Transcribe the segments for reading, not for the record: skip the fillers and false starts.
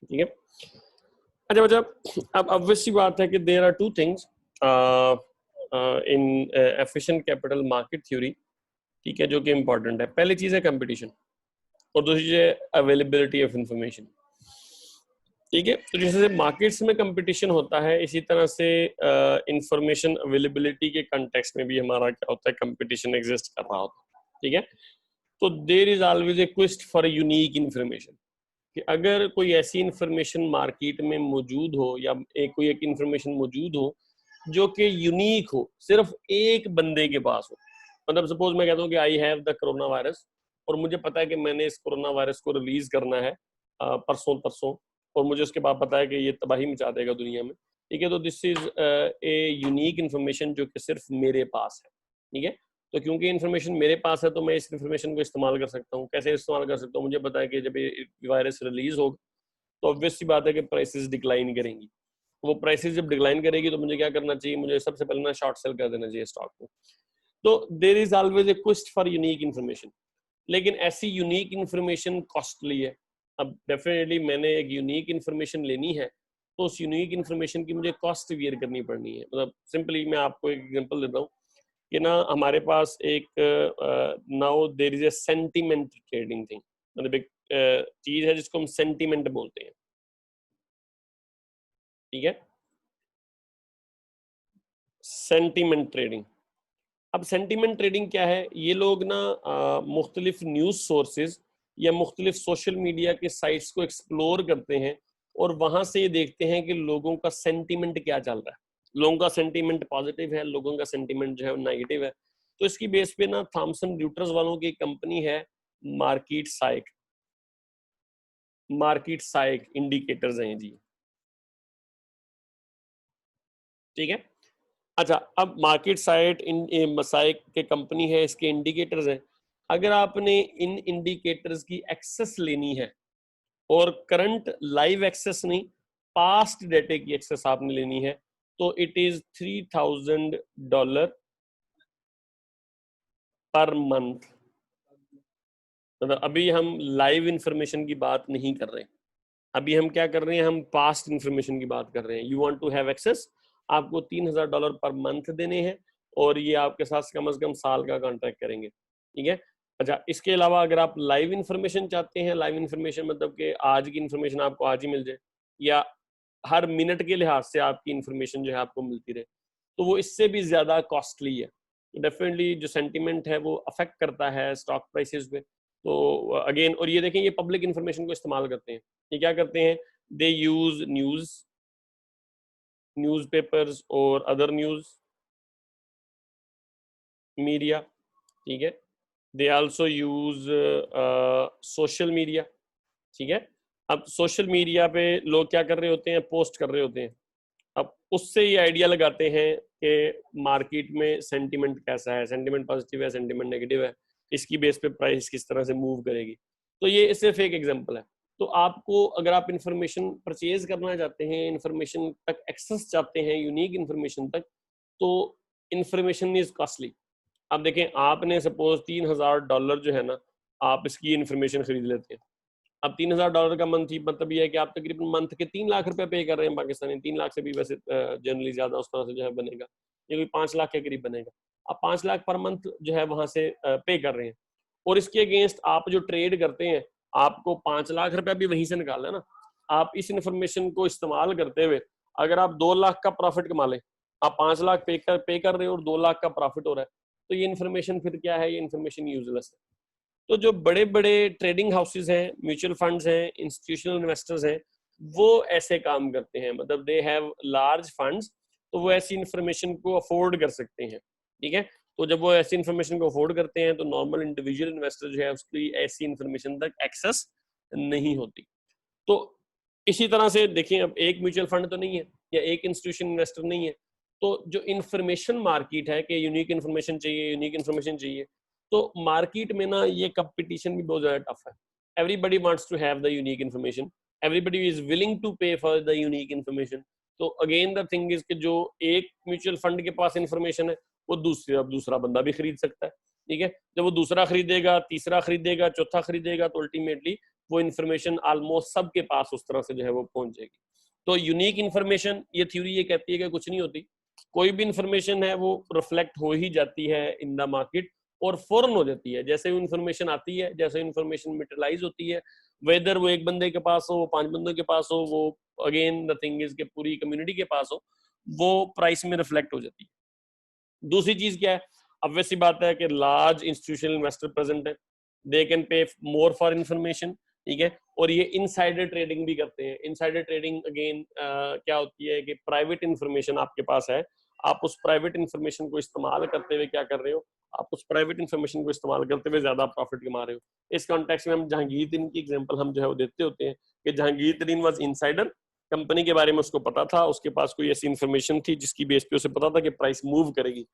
ठीक है। अच्छा मतलब अब ऑब्वियस सी बात है कि there are two things in efficient capital market theory, ठीक है, जो कि इंपॉर्टेंट है। पहली चीज है कंपटीशन और दूसरी चीज है अवेलेबिलिटी ऑफ इंफॉर्मेशन, ठीक है। तो जैसे मार्केट्स में कंपटीशन होता है, इसी तरह से इंफॉर्मेशन अवेलेबिलिटी के कंटेक्स्ट में भी हमारा क्या होता है, कंपटीशन एग्जिस्ट कर रहा होता है, ठीक है। तो there is always a quest for unique information, कि अगर कोई ऐसी इंफॉर्मेशन मार्केट में मौजूद हो या कोई एक इंफॉर्मेशन मौजूद हो जो कि यूनिक हो, सिर्फ एक बंदे के पास हो। मतलब सपोज मैं कहता हूँ कि I have the corona virus, और मुझे पता है कि मैंने इस कोरोना वायरस को रिलीज करना है परसों, और मुझे उसके बाद पता है कि ये तबाही मचा देगा दुनिया में, ठीक है। तो this is a unique information जो कि सिर्फ मेरे पास है, ठीक है। तो क्योंकि इन्फॉर्मेशन मेरे पास है तो मैं इस इन्फॉर्मेशन को इस्तेमाल कर सकता हूँ। कैसे इस्तेमाल कर सकता हूँ? मुझे पता है कि जब ये वायरस रिलीज होगा तो ऑब्वियस सी बात है कि प्राइसेस डिक्लाइन करेंगी। वो प्राइसेस जब डिक्लाइन करेगी तो मुझे क्या करना चाहिए? मुझे सबसे पहले ना शॉर्ट सेल कर देना चाहिए स्टॉक को। तो there is always a quest for unique information, लेकिन ऐसी यूनिक इन्फॉर्मेशन कॉस्टली है। अब डेफिनेटली मैंने एक यूनिक इन्फॉर्मेशन लेनी है तो उस यूनिक इन्फॉर्मेशन की मुझे कॉस्ट वियर करनी पड़नी है। मतलब सिंपली मैं आपको एक एग्जांपल देता हूँ कि ना हमारे पास एक now there is a sentiment trading thing, मतलब एक चीज है जिसको हम सेंटीमेंट बोलते हैं, ठीक है, सेंटीमेंट ट्रेडिंग। अब सेंटीमेंट ट्रेडिंग क्या है? ये लोग ना मुख्तलिफ न्यूज सोर्सेज या मुख्तलिफ सोशल मीडिया के साइट्स को एक्सप्लोर करते हैं और वहां से ये देखते हैं कि लोगों का सेंटीमेंट क्या चल रहा है। लोगों का सेंटीमेंट पॉजिटिव है, लोगों का सेंटीमेंट जो है वो नेगेटिव है। तो इसकी बेस पे ना थॉमसन रॉयटर्स वालों की कंपनी है मार्केट साइक, मार्केट साइक इंडिकेटर्स हैं जी, ठीक है। अच्छा, अब मार्केट साइट इन मसाइक के कंपनी है, इसके इंडिकेटर्स हैं। अगर आपने इन इंडिकेटर्स की एक्सेस लेनी है, और करंट लाइव एक्सेस नहीं, पास्ट डेटे की एक्सेस आपने लेनी है, तो इट इज $3000 पर मंथ। मतलब अभी हम लाइव इंफॉर्मेशन की बात नहीं कर रहे, अभी हम क्या कर रहे हैं, हम पास्ट इंफॉर्मेशन की बात कर रहे हैं। You want to have access, आपको $3000 पर मंथ देने हैं, और ये आपके साथ कम से कम साल का कॉन्ट्रैक्ट करेंगे, ठीक है। अच्छा, इसके अलावा अगर आप लाइव इंफॉर्मेशन चाहते हैं, लाइव इंफॉर्मेशन मतलब कि आज की इंफॉर्मेशन आपको आज ही मिल जाए, या हर मिनट के लिहाज से आपकी इंफॉर्मेशन जो है आपको मिलती रहे, तो वो इससे भी ज्यादा कॉस्टली है। डेफिनेटली जो सेंटीमेंट है वो अफेक्ट करता है स्टॉक प्राइसेस पे। तो अगेन, और ये देखें, ये पब्लिक इंफॉर्मेशन को इस्तेमाल करते हैं। ये क्या करते हैं? दे यूज न्यूज़पेपर्स और अदर न्यूज मीडिया, ठीक है। They also use social media, ठीक है। अब सोशल मीडिया पे लोग क्या कर रहे होते हैं? पोस्ट कर रहे होते हैं। अब उससे ये आइडिया लगाते हैं कि मार्केट में सेंटीमेंट कैसा है, सेंटीमेंट पॉजिटिव है, सेंटीमेंट नेगेटिव है, इसकी बेस पे प्राइस किस तरह से मूव करेगी। तो ये सिर्फ एक एग्जांपल है। तो आपको अगर आप इंफॉर्मेशन परचेज करना चाहते हैं, इंफॉर्मेशन तक एक्सेस चाहते हैं, यूनिक इंफॉर्मेशन तक, तो इंफॉर्मेशन इज कॉस्टली। अब देखें, आपने सपोज $3000 जो है ना, आप इसकी इंफॉर्मेशन खरीद लेते हैं। अब $3000 का मंथ ही मतलब ये है कि आप तकरीबन मंथ के 3 लाख रुपए पे कर रहे हैं पाकिस्तानी। 3 लाख से भी वैसे जनरली ज्यादा उस तरह से जो है बनेगा, ये कोई 5 लाख के करीब बनेगा। आप 5 लाख पर मंथ जो है वहां से पे कर रहे हैं, और इसके अगेंस्ट आप जो ट्रेड करते हैं, आपको 5 लाख रुपया भी वहीं से निकालना है ना। आप इस इंफॉर्मेशन को इस्तेमाल करते हुए अगर आप 2 लाख का प्रॉफिट कमा लें, आप 5 लाख पे कर रहे हो और 2 लाख का प्रॉफिट हो रहा है, तो ये इन्फॉर्मेशन फिर क्या है? ये इन्फॉर्मेशन यूजलेस है। तो जो बड़े बड़े ट्रेडिंग हाउसेज हैं, म्यूचुअल फंड्स हैं, इंस्टीट्यूशनल इन्वेस्टर्स हैं, वो ऐसे काम करते हैं। मतलब दे हैव लार्ज फंड्स, तो वो ऐसी इंफॉर्मेशन को अफोर्ड कर सकते हैं, ठीक है। तो जब वो ऐसी इंफॉर्मेशन को अफोर्ड करते हैं तो नॉर्मल इंडिविजुअल इन्वेस्टर जो है उसकी ऐसी इंफॉर्मेशन तक एक्सेस नहीं होती। तो इसी तरह से देखिए, अब एक म्यूचुअल फंड तो नहीं है या एक इंस्टीट्यूशन इन्वेस्टर नहीं है, तो जो इंफॉर्मेशन मार्केट है कि यूनिक इंफॉर्मेशन चाहिए, यूनिक इंफॉर्मेशन चाहिए, तो मार्केट में ना ये कंपटीशन भी बहुत ज्यादा टफ है। Everybody wants to have the unique information, everybody is willing to pay for the unique information. तो अगेन द थिंग इज कि जो एक म्यूचुअल फंड के पास इंफॉर्मेशन है वो दूसरा बंदा भी खरीद सकता है, ठीक है। जब वो दूसरा खरीदेगा, तीसरा खरीदेगा, चौथा खरीदेगा, तो अल्टीमेटली वो इन्फॉर्मेशन ऑलमोस्ट सबके पास उस तरह से जो है वो पहुंच जाएगी। तो यूनिक इन्फॉर्मेशन, ये थ्योरी ये कहती है कि कुछ नहीं होती, कोई भी इन्फॉर्मेशन है वो रिफ्लेक्ट हो ही जाती है इन द मार्केट और फौरन हो जाती है। जैसे वो इन्फॉर्मेशन आती है, जैसे इन्फॉर्मेशन मेटेरियलाइज होती है, वेदर वो एक बंदे के पास हो, 5 बंदों के पास हो, वो अगेन द थिंग इज के पूरी कम्युनिटी के पास हो, वो प्राइस में रिफ्लेक्ट हो जाती है। दूसरी चीज क्या है, अब वैसी बात है कि लार्ज इंस्टीट्यूशनल इन्वेस्टर प्रेजेंट है, they can pay more for information, ठीक है, और ये इनसाइडर ट्रेडिंग भी करते हैं। इनसाइडर ट्रेडिंग अगेन क्या होती है कि प्राइवेट इंफॉर्मेशन आपके पास है, आप उस प्राइवेट इंफॉर्मेशन को इस्तेमाल करते हुए क्या कर रहे हो, आप उस प्राइवेट इंफॉर्मेशन को इस्तेमाल करते हुए ज्यादा प्रॉफिट कमा रहे हो। इस कॉन्टेक्स्ट में हम जहांगीर तरीन की एग्जांपल हम जो है वो देते होते हैं कि जहांगीर तरीन वाज इनसाइडर, कंपनी के बारे में उसको पता था, उसके पास कोई ऐसी इंफॉर्मेशन थी जिसकी बेस पे उसे पता था कि प्राइस मूव करेगी।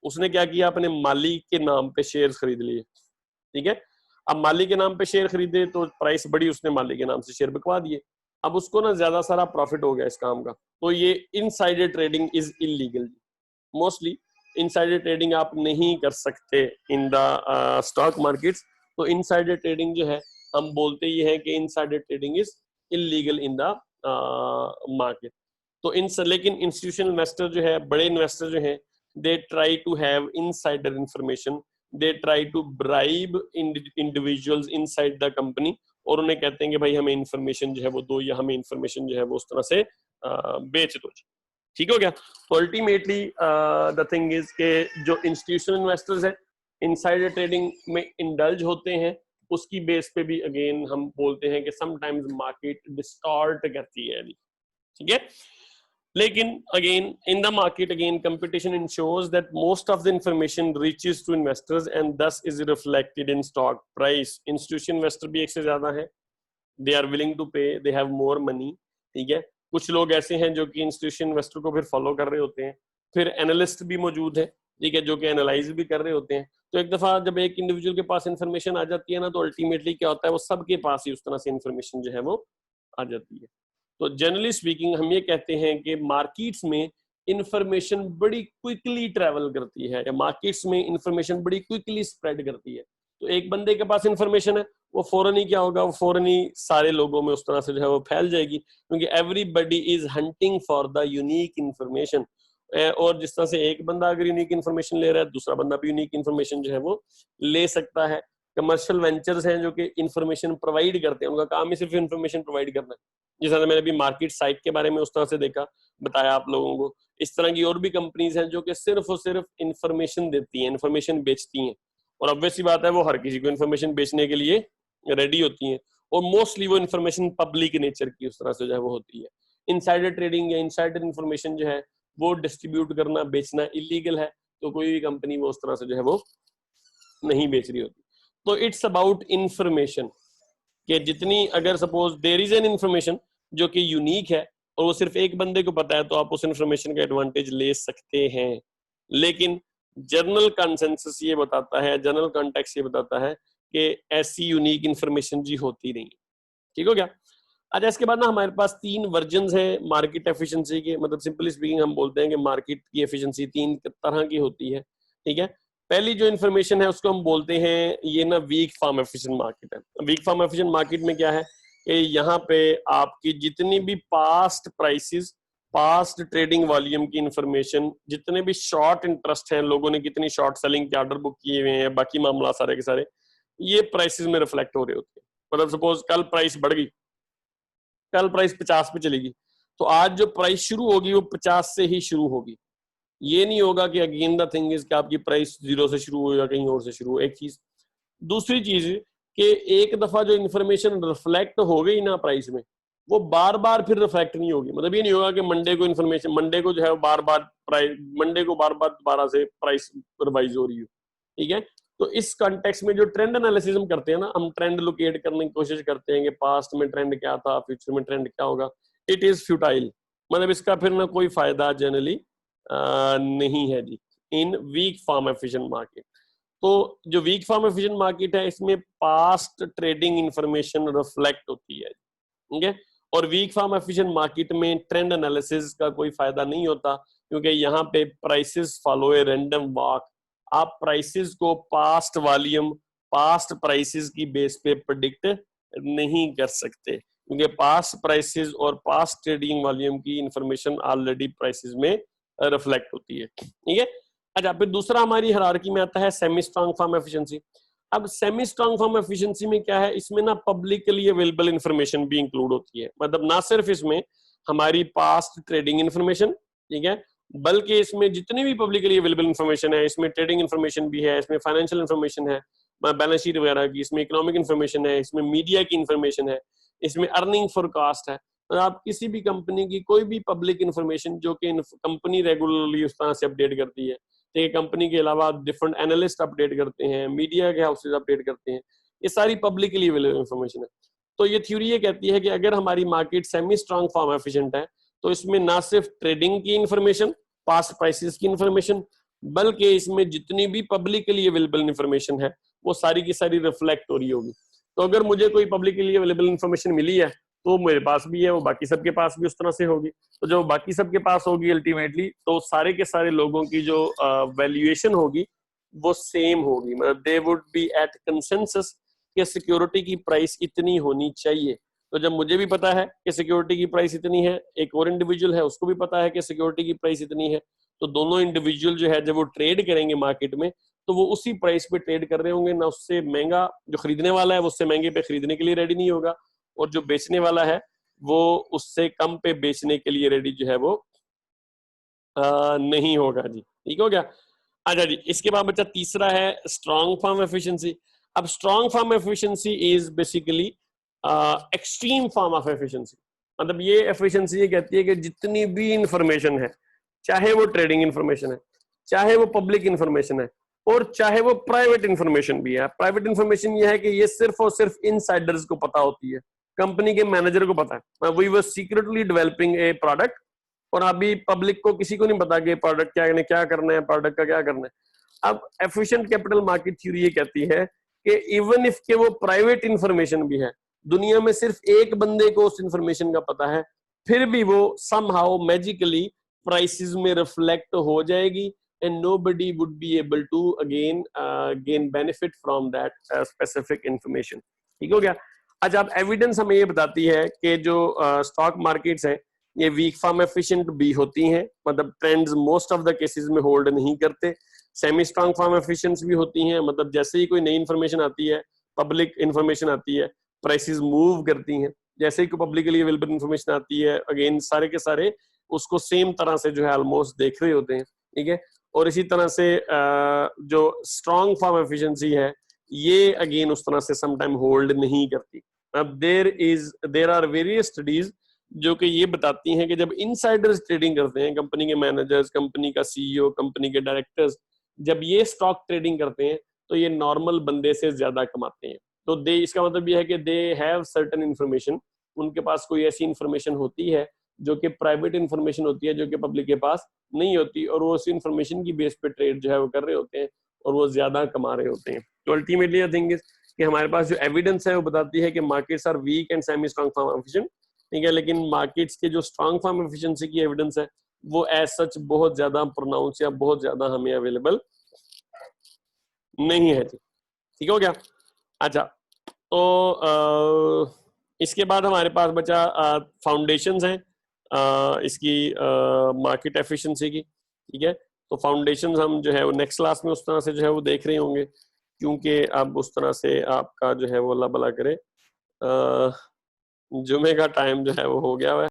उसने क्या किया, अपने मालिक के नाम पे शेयर खरीद लिए, ठीक है। अब मालिक के नाम पे शेयर खरीदे तो प्राइस बढ़ी, उसने मालिक के नाम से शेयर बिकवा दिए, अब उसको ना ज्यादा सारा प्रॉफिट हो गया इस काम का। तो ये insider trading is illegal. Mostly insider trading आप नहीं कर सकते इन द स्टॉक मार्केट्स। तो इनसाइडर ट्रेडिंग जो है हम बोलते ही है कि insider trading is illegal in the market. तो लेकिन इंस्टीट्यूशनल इन्वेस्टर जो है, बड़े इन्वेस्टर जो है, they try to have insider information, they try to bribe individuals inside the company, और उन्हें कहते हैं कि भाई हमें इंफॉर्मेशन जो है वो दो, या हमें इंफॉर्मेशन जो है वो उस तरह से बेच दो। ठीक हो गया। तो अल्टीमेटली द थिंग इज के जो इंस्टीट्यूशनल इन्वेस्टर्स हैं इनसाइडर ट्रेडिंग में इंडल्ज होते हैं, उसकी बेस पे भी अगेन हम बोलते हैं कि समटाइम्स मार्केट डिस्टॉर्ट करती है, ठीक है। लेकिन again in the market again competition ensures that most of the information reaches to investors and this is reflected in stock price. Institutional investor भी एक से ज्यादा है, दे आर विलिंग टू पे, दे हैव मोर मनी, ठीक है। कुछ लोग ऐसे हैं जो कि इंस्टीट्यूशन इन्वेस्टर को फिर फॉलो कर रहे होते हैं, फिर एनालिस्ट भी मौजूद है, ठीक है, जो कि एनालाइज भी कर रहे होते हैं। तो एक दफा जब एक इंडिविजुअल के पास इंफॉर्मेशन आ जाती है ना, तो अल्टीमेटली क्या होता है, वो सबके पास ही उस तरह से इंफॉर्मेशन जो है वो आ जाती है। तो जनरली स्पीकिंग हम ये कहते हैं कि मार्केट्स में इंफॉर्मेशन बड़ी क्विकली ट्रेवल करती है, या मार्केट्स में इंफॉर्मेशन बड़ी क्विकली स्प्रेड करती है। तो एक बंदे के पास इंफॉर्मेशन है, वो फौरन ही क्या होगा, वो फौरन ही सारे लोगों में उस तरह से जो है वो फैल जाएगी, क्योंकि everybody is hunting for the unique information. और जिस तरह से एक बंदा अगर यूनिक इंफॉर्मेशन ले रहा है, दूसरा बंदा भी यूनिक इंफॉर्मेशन जो है वो ले सकता है। कमर्शियल वेंचर्स हैं जो कि इंफॉर्मेशन प्रोवाइड करते हैं, उनका काम ही सिर्फ इंफॉर्मेशन प्रोवाइड करना है। जिस तरह मैंने अभी मार्केट साइट के बारे में उस तरह से देखा, बताया आप लोगों को, इस तरह की और भी कंपनीज हैं जो कि सिर्फ और सिर्फ इंफॉर्मेशन देती हैं, इंफॉर्मेशन बेचती हैं, और ऑब्वियस सी बात है वो हर किसी को इंफॉर्मेशन बेचने के लिए रेडी होती हैं, और मोस्टली वो इंफॉर्मेशन पब्लिक नेचर की उस तरह से जो है वो होती है। इनसाइडर ट्रेडिंग या इनसाइडर इंफॉर्मेशन जो है वो डिस्ट्रीब्यूट करना, बेचना इलीगल है, तो कोई भी कंपनी वो उस तरह से जो है वो नहीं बेच रही होती। तो इट्स अबाउट इंफॉर्मेशन कि जितनी, अगर suppose there is an information जो कि यूनिक है और वो सिर्फ एक बंदे को पता है, तो आप उस इंफॉर्मेशन का एडवांटेज ले सकते हैं। लेकिन जर्नल कंसेंसस ये बताता है, जनरल कॉन्टेक्स्ट ये बताता है कि ऐसी यूनिक इंफॉर्मेशन जी होती नहीं। ठीक हो गया। अच्छा, इसके बाद ना हमारे पास 3 वर्जन्स है मार्केट एफिशिएंसी के, मतलब सिंपली स्पीकिंग हम बोलते हैं कि मार्केट की एफिशिएंसी 3 तरह की होती है, ठीक है। पहली जो इन्फॉर्मेशन है उसको हम बोलते हैं ये ना वीक फार्म एफिशिएंट मार्केट है। वीक फार्म एफिशिएंट मार्केट में क्या है कि यहाँ पे आपकी जितनी भी past prices, past trading volume की इंफॉर्मेशन, जितने भी शॉर्ट इंटरेस्ट हैं, लोगों ने कितनी शॉर्ट सेलिंग के ऑर्डर बुक किए हुए हैं, बाकी मामला सारे के सारे ये प्राइसेस में रिफ्लेक्ट हो रहे होते हैं। मतलब सपोज कल प्राइस बढ़ गई, कल प्राइस 50 पे चलेगी, तो आज जो प्राइस शुरू होगी वो 50 से ही शुरू होगी। ये नहीं होगा कि अगेन द थिंग इज कि आपकी प्राइस 0 से शुरू हो या कहीं और से शुरू हो। एक चीज, दूसरी चीज कि एक दफा जो इन्फॉर्मेशन रिफ्लेक्ट हो गई ना प्राइस में, वो बार बार फिर रिफ्लेक्ट नहीं होगी। मतलब ये नहीं होगा कि मंडे को इन्फॉर्मेशन, मंडे को जो है बार बार प्राइस, मंडे को बार बार दोबारा से प्राइस रिवाइज हो रही हो, ठीक है। तो इस कॉन्टेक्स्ट में जो ट्रेंड एनालिसिस हम करते हैं ना, हम ट्रेंड लोकेट करने की कोशिश करते हैं कि पास्ट में ट्रेंड क्या था, फ्यूचर में ट्रेंड क्या होगा। इट इज फ्यूटाइल, मतलब इसका फिर ना कोई फायदा जनरली नहीं है जी इन वीक फार्म एफिशिएंट मार्केट। तो जो वीक फार्म एफिशिएंट मार्केट है इसमें पास्ट ट्रेडिंग इंफॉर्मेशन रिफ्लेक्ट होती है, ठीक है। और वीक फार्म एफिशिएंट मार्केट में ट्रेंड एनालिसिस का कोई फायदा नहीं होता, क्योंकि यहाँ पे prices follow a random walk. आप प्राइसेस को पास्ट वॉल्यूम, पास्ट प्राइसेस की बेस पे प्रेडिक्ट नहीं कर सकते, क्योंकि पास प्राइसेस और पास ट्रेडिंग वॉल्यूम की इंफॉर्मेशन ऑलरेडी प्राइसेस में रिफ्लेक्ट होती है, ठीक है। अच्छा, फिर दूसरा हमारी हायरार्की में आता है सेमी स्ट्रांग फर्म एफिशिएंसी। अब सेमी स्ट्रांग फर्म एफिशिएंसी में क्या है, इसमें ना पब्लिकली अवेलेबल इंफॉर्मेशन भी इंक्लूड होती है, मतलब ना सिर्फ इसमें हमारी पास्ट ट्रेडिंग इंफॉर्मेशन, ठीक है, बल्कि इसमें जितनी भी पब्लिकली अवेलेबल इंफॉर्मेशन है, इसमें ट्रेडिंग इंफॉर्मेशन भी है, इसमें फाइनेंशियल इंफॉर्मेशन है, बैलेंस शीट वगैरह की, इसमें इकोनॉमिक इंफॉर्मेशन है, इसमें मीडिया की इंफॉर्मेशन है, इसमें अर्निंग फोरकास्ट है। तो आप किसी भी कंपनी की कोई भी पब्लिक इंफॉर्मेशन जो कि कंपनी रेगुलरली उस तरह से अपडेट करती है, ठीक है, कंपनी के अलावा डिफरेंट एनालिस्ट अपडेट करते हैं, मीडिया के हाउसेज अपडेट करते हैं, ये सारी पब्लिकली अवेलेबल इंफॉर्मेशन है। तो ये थ्योरी ये कहती है कि अगर हमारी market semi strong form efficient है, तो इसमें ना सिर्फ ट्रेडिंग की इंफॉर्मेशन, पास्ट प्राइसेस की इंफॉर्मेशन, बल्कि इसमें जितनी भी पब्लिकली अवेलेबल इंफॉर्मेशन है वो सारी की सारी रिफ्लेक्ट हो रही होगी। तो अगर मुझे कोई पब्लिकली अवेलेबल इंफॉर्मेशन मिली है तो मेरे पास भी है, वो बाकी सबके पास भी उस तरह से होगी। तो जो बाकी सबके पास होगी अल्टीमेटली, तो सारे के सारे लोगों की जो वैल्यूएशन होगी वो सेम होगी, मतलब they would be at consensus कि सिक्योरिटी की प्राइस इतनी होनी चाहिए। तो जब मुझे भी पता है कि सिक्योरिटी की प्राइस इतनी है, एक और इंडिविजुअल है उसको भी पता है कि सिक्योरिटी की प्राइस इतनी है, तो दोनों इंडिविजुअल जो है जब वो ट्रेड करेंगे मार्केट में, तो वो उसी प्राइस पे ट्रेड कर रहे होंगे, ना उससे महंगा, जो खरीदने वाला है वो उससे महंगे पे खरीदने के लिए रेडी नहीं होगा, और जो बेचने वाला है वो उससे कम पे बेचने के लिए रेडी जो है वो नहीं होगा जी। ठीक हो गया। अच्छा जी, इसके बाद बच्चा तीसरा है स्ट्रॉन्ग फर्म एफिशिएंसी। अब strong firm efficiency is basically extreme form of efficiency. मतलब ये एफिशिएंसी ये कहती है कि जितनी भी इंफॉर्मेशन है, चाहे वो ट्रेडिंग इंफॉर्मेशन है, चाहे वो पब्लिक इंफॉर्मेशन है, और चाहे वो प्राइवेट इंफॉर्मेशन भी है। प्राइवेट इंफॉर्मेशन ये है कि ये सिर्फ और सिर्फ इनसाइडर्स को पता होती है, कंपनी के मैनेजर को पता है। We were secretly developing a product, और अभी पब्लिक को किसी को नहीं पता कि प्रोडक्ट क्या करना है, प्रोडक्ट का क्या करना है। अब एफिशिएंट कैपिटल मार्केट थ्योरी ये कहती है कि इवन इफ के वो प्राइवेट इंफॉर्मेशन भी है, दुनिया में सिर्फ एक बंदे को उस इंफॉर्मेशन का पता है, फिर भी वो समहाउ मैजिकली प्राइसेस में रिफ्लेक्ट हो जाएगी, and nobody would be able to again gain benefit from that specific information। ठीक हो गया। अच्छा, अब एविडेंस हमें ये बताती है कि जो स्टॉक मार्केट्स है ये वीक फॉर्म एफिशिएंट भी होती हैं, मतलब trends most of the cases में होल्ड नहीं करते। सेमी स्ट्रांग फॉर्म एफिशिएंट्स भी होती हैं, मतलब जैसे ही कोई नई इंफॉर्मेशन आती है, पब्लिक इंफॉर्मेशन आती है, प्राइसेस मूव करती हैं। जैसे ही कोई पब्लिकली अवेलेबल इंफॉर्मेशन आती है, अगेन सारे के सारे उसको सेम तरह से जो है ऑलमोस्ट देख रहे होते हैं। ठीक है, और इसी तरह से जो स्ट्रॉन्ग फॉर्म एफिशिएंसी है ये अगेन उस तरह से समटाइम होल्ड नहीं करती। अब देयर आर वेरियस स्टडीज जो कि ये बताती हैं कि जब इनसाइडर्स ट्रेडिंग करते हैं, कंपनी के मैनेजर्स, कंपनी का सीईओ, कंपनी के डायरेक्टर्स, जब ये स्टॉक ट्रेडिंग करते हैं तो ये नॉर्मल बंदे से ज्यादा कमाते हैं। तो दे, इसका मतलब ये है कि दे हैव सर्टेन इंफॉर्मेशन, उनके पास कोई ऐसी इंफॉर्मेशन होती है जो कि प्राइवेट इंफॉर्मेशन होती है, जो कि पब्लिक के पास नहीं होती, और वो उस इंफॉर्मेशन की बेस पे ट्रेड जो है वो कर रहे होते हैं और वो ज्यादा कमा रहे होते हैं। तो अल्टीमेटली आई थिंक कि हमारे पास जो एविडेंस है वो बताती है कि markets are weak and semi strong form efficient. ठीक है, लेकिन मार्केट्स के जो स्ट्रांग फॉर्म एफिशिएंसी की एविडेंस है वो एज सच बहुत ज्यादा प्रोनाउंस या बहुत ज्यादा हमें अवेलेबल नहीं है। ठीक हो गया। अच्छा, तो इसके बाद हमारे पास बचा फाउंडेशंस हैं इसकी मार्केट एफिशिएंसी की। ठीक है, तो फाउंडेशंस हम जो है वो नेक्स्ट क्लास में उस तरह से जो है वो देख रहे होंगे, क्योंकि अब उस तरह से आपका जो है वो अल्लाह भला करे जुमे का टाइम जो है वो हो गया है।